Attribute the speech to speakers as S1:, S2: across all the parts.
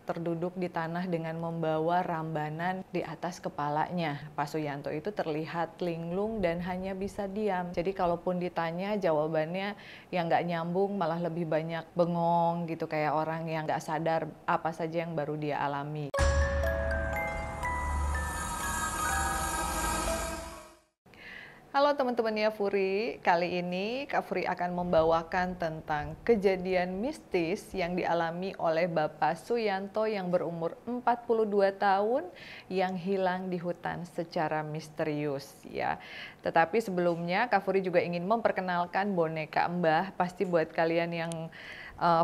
S1: terduduk di tanah dengan membawa rambanan di atas kepalanya. Pak Suyanto itu terlihat linglung dan hanya bisa diam. Jadi kalaupun ditanya jawabannya yang nggak nyambung, malah lebih banyak bengong gitu, kayak orang yang nggak sadar apa saja yang baru dia alami. Halo teman-temannya Furi, kali ini Kak Furi akan membawakan tentang kejadian mistis yang dialami oleh Bapak Suyanto yang berumur 42 tahun yang hilang di hutan secara misterius ya. Tetapi sebelumnya Kak Furi juga ingin memperkenalkan boneka Mbah. Pasti buat kalian yang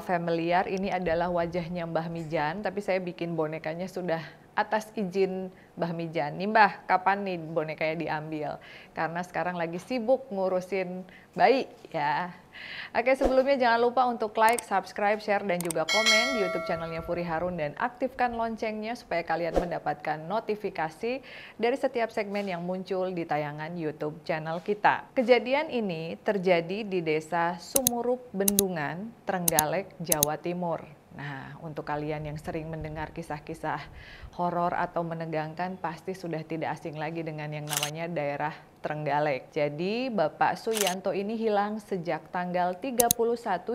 S1: familiar, ini adalah wajahnya Mbah Mijan, tapi saya bikin bonekanya sudah atas izin Mbah Mijan. Nih Mbah, kapan nih bonekanya diambil? Karena sekarang lagi sibuk ngurusin bayi ya. Oke, sebelumnya jangan lupa untuk like, subscribe, share, dan juga komen di YouTube channelnya Furi Harun dan aktifkan loncengnya supaya kalian mendapatkan notifikasi dari setiap segmen yang muncul di tayangan YouTube channel kita. Kejadian ini terjadi di Desa Sumurup, Bendungan, Trenggalek, Jawa Timur. Nah, untuk kalian yang sering mendengar kisah-kisah horor atau menegangkan, pasti sudah tidak asing lagi dengan yang namanya daerah Trenggalek. Jadi, Bapak Suyanto ini hilang sejak tanggal 31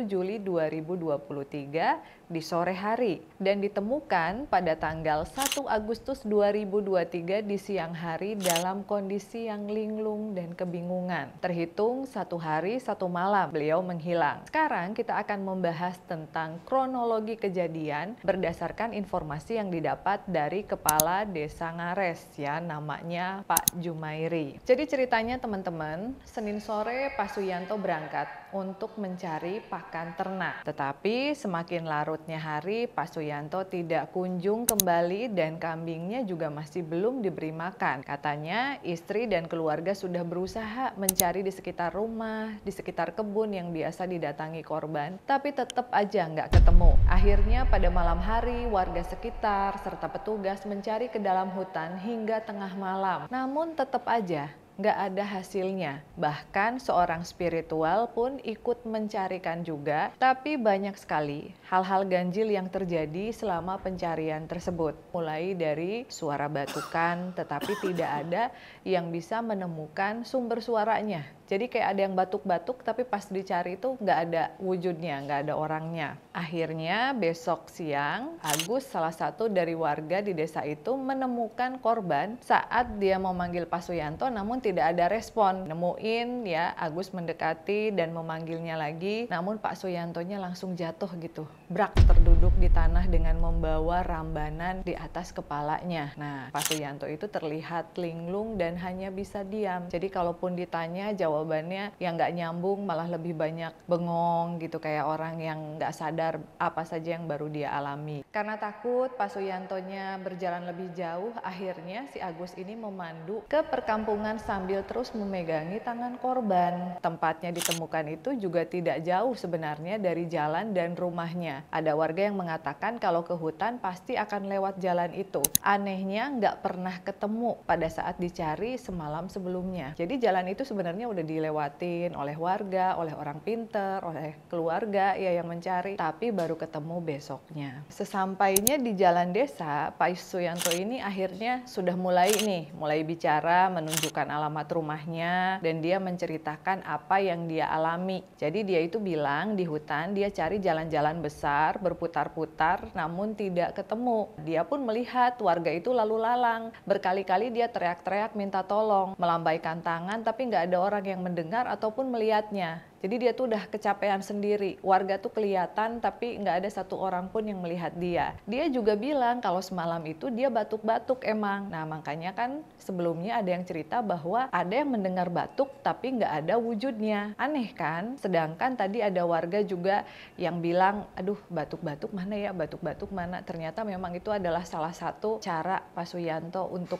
S1: Juli 2023 di sore hari dan ditemukan pada tanggal 1 Agustus 2023 di siang hari dalam kondisi yang linglung dan kebingungan. Terhitung 1 hari 1 malam beliau menghilang. Sekarang kita akan membahas tentang kronologi kejadian berdasarkan informasi yang didapat dari Kepala Desa Ngares ya, namanya Pak Jumairi. Jadi ceritanya teman-teman, Senin sore Pak Suyanto berangkat untuk mencari pakan ternak. Tetapi semakin larutnya hari, Pak Suyanto tidak kunjung kembali dan kambingnya juga masih belum diberi makan. Katanya istri dan keluarga sudah berusaha mencari di sekitar rumah, di sekitar kebun yang biasa didatangi korban, tapi tetap aja nggak ketemu. Akhirnya pada malam hari, warga sekitar serta petugas mencari ke dalam hutan hingga tengah malam. Namun tetap aja nggak ada hasilnya. Bahkan seorang spiritual pun ikut mencarikan juga, tapi banyak sekali hal-hal ganjil yang terjadi selama pencarian tersebut. Mulai dari suara batukan, tetapi tidak ada yang bisa menemukan sumber suaranya. Jadi kayak ada yang batuk-batuk, tapi pas dicari itu nggak ada wujudnya, nggak ada orangnya. Akhirnya besok siang, Agus, salah satu dari warga di desa itu, menemukan korban saat dia memanggil Pak Suyanto, namun tidak ada respon. Nemuin ya, Agus mendekati dan memanggilnya lagi, namun Pak Suyantonya langsung jatuh gitu, brak terduduk di tanah dengan membawa rambanan di atas kepalanya. Nah, Pak Suyanto itu terlihat linglung dan hanya bisa diam. Jadi kalaupun ditanya jawabannya yang nggak nyambung, malah lebih banyak bengong gitu, kayak orang yang nggak sadar apa saja yang baru dia alami. Karena takut Pak Suyantonya berjalan lebih jauh, akhirnya si Agus ini memandu ke perkampungan sambil terus memegangi tangan korban. Tempatnya ditemukan itu juga tidak jauh sebenarnya dari jalan dan rumahnya. Ada warga yang mengatakan kalau ke hutan pasti akan lewat jalan itu. Anehnya nggak pernah ketemu pada saat dicari semalam sebelumnya. Jadi jalan itu sebenarnya udah dilewatin oleh warga, oleh orang pinter, oleh keluarga ya yang mencari, tapi baru ketemu besoknya. Sesampainya di jalan desa, Pak Suyanto ini akhirnya sudah mulai bicara, menunjukkan alamat rumahnya, dan dia menceritakan apa yang dia alami. Jadi dia itu bilang di hutan dia cari jalan-jalan besar, berputar-putar, namun tidak ketemu. Dia pun melihat warga itu lalu lalang. Berkali-kali dia teriak-teriak minta tolong, melambaikan tangan, tapi nggak ada orang yang mendengar ataupun melihatnya. Jadi dia tuh udah kecapean sendiri. Warga tuh kelihatan tapi nggak ada satu orang pun yang melihat dia. Dia juga bilang kalau semalam itu dia batuk-batuk emang. Nah makanya kan sebelumnya ada yang cerita bahwa ada yang mendengar batuk tapi nggak ada wujudnya. Aneh kan? Sedangkan tadi ada warga juga yang bilang, aduh batuk-batuk mana ya, batuk-batuk mana. Ternyata memang itu adalah salah satu cara Pak Suyanto untuk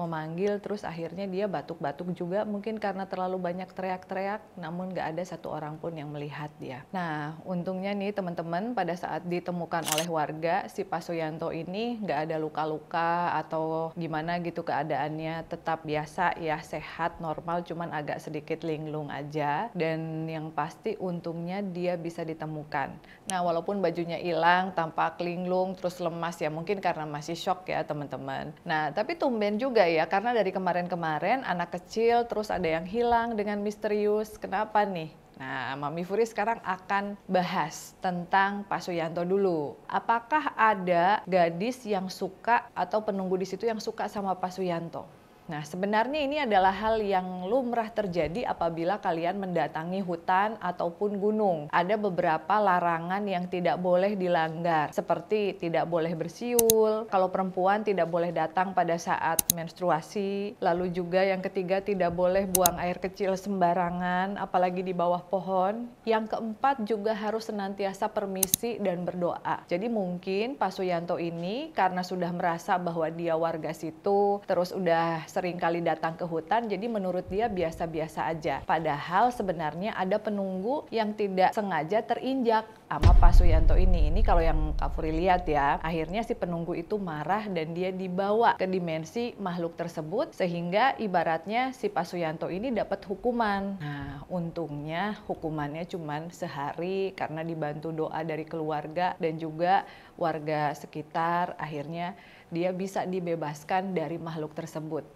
S1: memanggil, terus akhirnya dia batuk-batuk juga mungkin karena terlalu banyak teriak-teriak, namun nggak ada satu orang pun yang melihat dia. Nah, untungnya nih teman-teman, pada saat ditemukan oleh warga, si Pak Suyanto ini nggak ada luka-luka atau gimana gitu keadaannya, tetap biasa ya, sehat, normal, cuman agak sedikit linglung aja. Dan yang pasti untungnya dia bisa ditemukan. Nah, walaupun bajunya hilang, tampak linglung, terus lemas ya, mungkin karena masih shock ya teman-teman. Nah, tapi tumben juga ya, karena dari kemarin-kemarin anak kecil terus ada yang hilang dengan misterius. Kenapa nih? Nah, Mami Furi sekarang akan bahas tentang Pak Suyanto dulu. Apakah ada gadis yang suka atau penunggu di situ yang suka sama Pak Suyanto? Nah, sebenarnya ini adalah hal yang lumrah terjadi apabila kalian mendatangi hutan ataupun gunung. Ada beberapa larangan yang tidak boleh dilanggar, seperti tidak boleh bersiul, kalau perempuan tidak boleh datang pada saat menstruasi, lalu juga yang ketiga tidak boleh buang air kecil sembarangan, apalagi di bawah pohon. Yang keempat juga harus senantiasa permisi dan berdoa. Jadi mungkin Pak Suyanto ini karena sudah merasa bahwa dia warga situ, terus udah sering kali datang ke hutan, jadi menurut dia biasa-biasa aja. Padahal sebenarnya ada penunggu yang tidak sengaja terinjak sama Pak Suyanto ini. Ini kalau yang Kak Furi lihat ya, akhirnya si penunggu itu marah dan dia dibawa ke dimensi makhluk tersebut, sehingga ibaratnya si Pak Suyanto ini dapat hukuman. Nah, untungnya hukumannya cuma sehari karena dibantu doa dari keluarga dan juga warga sekitar, akhirnya dia bisa dibebaskan dari makhluk tersebut.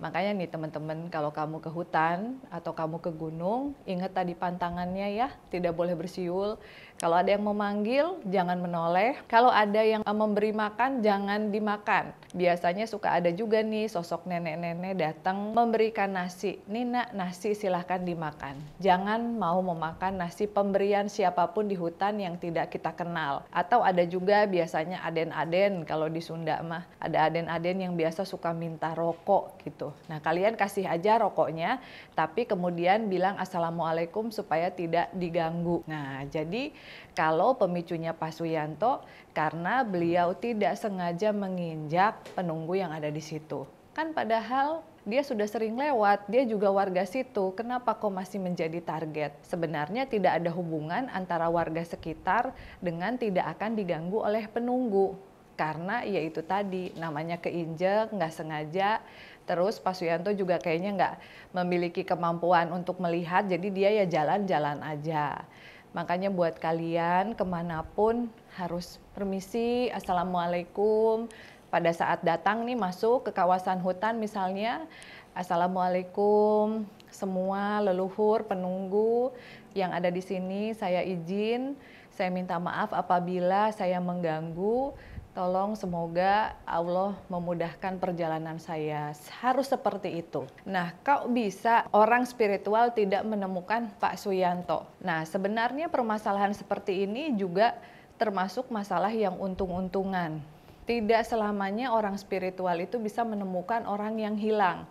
S1: Makanya nih teman-teman, kalau kamu ke hutan atau kamu ke gunung, ingat tadi pantangannya ya, tidak boleh bersiul. Kalau ada yang memanggil, jangan menoleh. Kalau ada yang memberi makan, jangan dimakan. Biasanya suka ada juga nih sosok nenek-nenek datang memberikan nasi. Nih nak, nasi silahkan dimakan. Jangan mau memakan nasi pemberian siapapun di hutan yang tidak kita kenal. Atau ada juga biasanya aden-aden, kalau di Sunda mah, ada aden-aden yang biasa suka minta rokok gitu. Nah, kalian kasih aja rokoknya, tapi kemudian bilang assalamualaikum supaya tidak diganggu. Nah, jadi kalau pemicunya Pak Suyanto karena beliau tidak sengaja menginjak penunggu yang ada di situ. Kan padahal dia sudah sering lewat, dia juga warga situ, kenapa kok masih menjadi target? Sebenarnya tidak ada hubungan antara warga sekitar dengan tidak akan diganggu oleh penunggu. Karena ya itu tadi, namanya keinjek, nggak sengaja. Terus Pak Suyanto juga kayaknya nggak memiliki kemampuan untuk melihat, jadi dia ya jalan-jalan aja. Makanya buat kalian kemanapun harus permisi, assalamualaikum. Pada saat datang nih masuk ke kawasan hutan misalnya, assalamualaikum semua leluhur penunggu yang ada di sini, saya izin, saya minta maaf apabila saya mengganggu. Tolong semoga Allah memudahkan perjalanan saya. Harus seperti itu. Nah, kok bisa orang spiritual tidak menemukan Pak Suyanto? Nah, sebenarnya permasalahan seperti ini juga termasuk masalah yang untung-untungan. Tidak selamanya orang spiritual itu bisa menemukan orang yang hilang.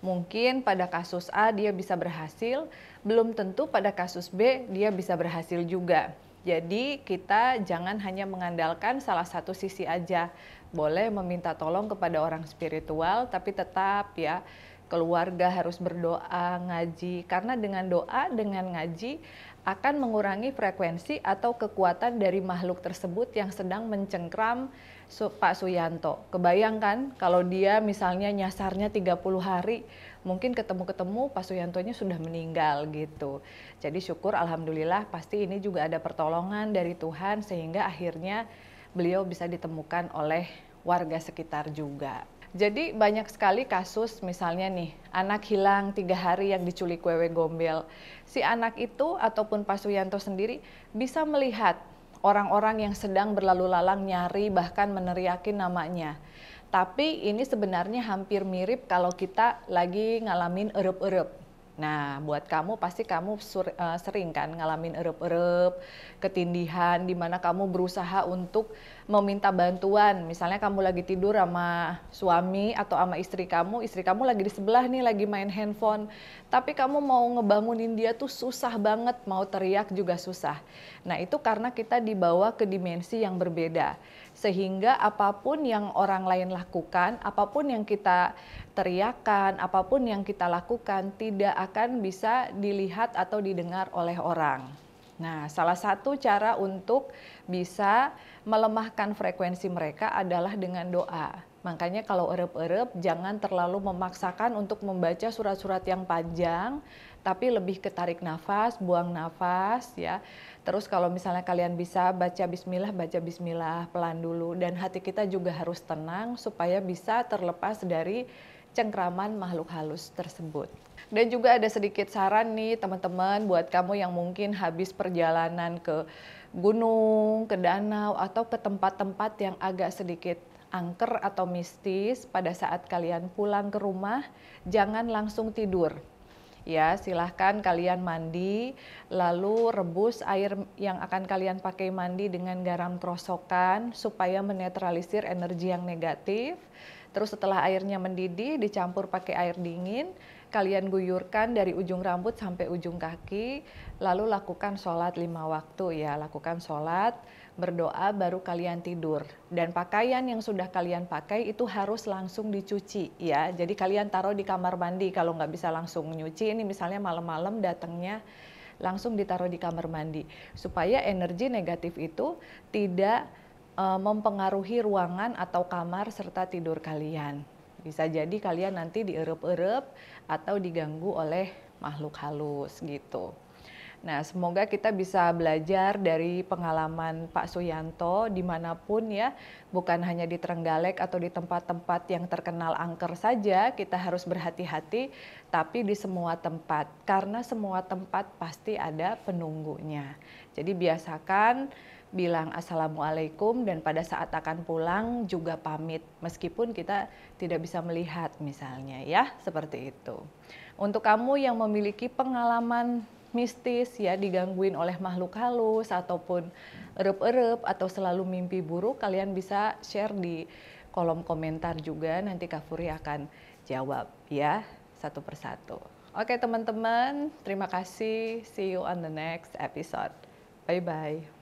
S1: Mungkin pada kasus A dia bisa berhasil, belum tentu pada kasus B dia bisa berhasil juga. Jadi kita jangan hanya mengandalkan salah satu sisi aja. Boleh meminta tolong kepada orang spiritual, tapi tetap ya keluarga harus berdoa, ngaji. Karena dengan doa, dengan ngaji akan mengurangi frekuensi atau kekuatan dari makhluk tersebut yang sedang mencengkram Pak Suyanto. Kebayangkan kalau dia misalnya nyasarnya 30 hari, mungkin ketemu-ketemu Pak Suyantonya sudah meninggal gitu. Jadi syukur alhamdulillah pasti ini juga ada pertolongan dari Tuhan sehingga akhirnya beliau bisa ditemukan oleh warga sekitar juga. Jadi banyak sekali kasus misalnya nih, anak hilang 3 hari yang diculik wewe gombel. Si anak itu ataupun Pak Suyanto sendiri bisa melihat orang-orang yang sedang berlalu lalang nyari bahkan meneriakin namanya. Tapi ini sebenarnya hampir mirip kalau kita lagi ngalamin erup-erup. Nah, buat kamu pasti kamu sering kan ngalamin erup-erup, ketindihan, di mana kamu berusaha untuk meminta bantuan. Misalnya kamu lagi tidur sama suami atau sama istri kamu lagi di sebelah nih lagi main handphone. Tapi kamu mau ngebangunin dia tuh susah banget, mau teriak juga susah. Nah, itu karena kita dibawa ke dimensi yang berbeda. Sehingga apapun yang orang lain lakukan, apapun yang kita teriakan, apapun yang kita lakukan tidak akan bisa dilihat atau didengar oleh orang. Nah, salah satu cara untuk bisa melemahkan frekuensi mereka adalah dengan doa. Makanya kalau erep-erep jangan terlalu memaksakan untuk membaca surat-surat yang panjang, tapi lebih ke tarik nafas, buang nafas ya. Terus kalau misalnya kalian bisa baca bismillah pelan dulu, dan hati kita juga harus tenang supaya bisa terlepas dari cengkraman makhluk halus tersebut. Dan juga ada sedikit saran nih teman-teman buat kamu yang mungkin habis perjalanan ke gunung, ke danau, atau ke tempat-tempat yang agak sedikit angker atau mistis. Pada saat kalian pulang ke rumah, jangan langsung tidur. Ya, silahkan kalian mandi, lalu rebus air yang akan kalian pakai mandi dengan garam kerosokan supaya menetralisir energi yang negatif. Terus setelah airnya mendidih, dicampur pakai air dingin, kalian guyurkan dari ujung rambut sampai ujung kaki, lalu lakukan sholat 5 waktu ya, lakukan sholat, berdoa, baru kalian tidur. Dan pakaian yang sudah kalian pakai itu harus langsung dicuci ya. Jadi kalian taruh di kamar mandi kalau nggak bisa langsung nyuci. Ini misalnya malam-malam datangnya langsung ditaruh di kamar mandi supaya energi negatif itu tidak mempengaruhi ruangan atau kamar serta tidur kalian. Bisa jadi kalian nanti dierep-erep atau diganggu oleh makhluk halus gitu. Nah, semoga kita bisa belajar dari pengalaman Pak Suyanto dimanapun ya, bukan hanya di Trenggalek atau di tempat-tempat yang terkenal angker saja, kita harus berhati-hati, tapi di semua tempat, karena semua tempat pasti ada penunggunya. Jadi biasakan bilang assalamualaikum, dan pada saat akan pulang juga pamit, meskipun kita tidak bisa melihat misalnya ya, seperti itu. Untuk kamu yang memiliki pengalaman mistis ya, digangguin oleh makhluk halus ataupun erep-erep atau selalu mimpi buruk, kalian bisa share di kolom komentar juga, nanti Kak Furi akan jawab ya satu persatu. Oke teman-teman, terima kasih, see you on the next episode. Bye bye.